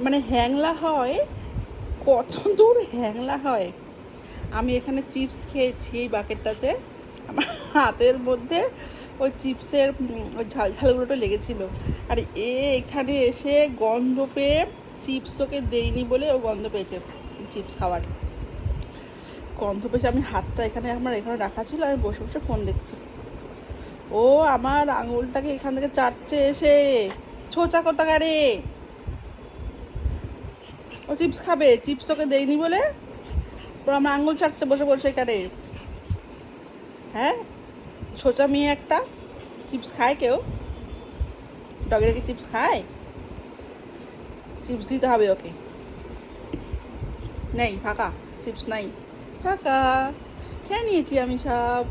মানে হ্যাংলা হয়, কত দূর হ্যাংলা হয়। আমি এখানে চিপস খেয়েছি এই বাকেটটাতে, আমার হাতের মধ্যে ওই চিপসের ওই ঝাল ঝালগুলোটা লেগেছিল। আর এখানে এসে গন্ধ পেয়ে, চিপস ওকে দেইনি বলে ও গন্ধ পেয়েছে চিপস খাওয়ার। গন্ধ পেয়েছে, আমি হাতটা এখানে রাখা ছিল, আমি বসে বসে ফোন দেখছি। ও আমার আঙুলটাকে এখান থেকে চাটছে এসে, ছোচা কোথাকারে। ও চিপস খাবে, চিপস ওকে দেয়নি বলে ওর আমার আঙুল চাটছে বসে বসে এখানে। হ্যাঁ, ছোচা মেয়ে একটা। চিপস খায় কেউ? ডগের কি চিপস খায়? চিপস দিতে হবে ওকে। নেই, ফাঁকা, চিপস নাই, ফাঁকা। খেয়ে নিয়েছি আমি সব।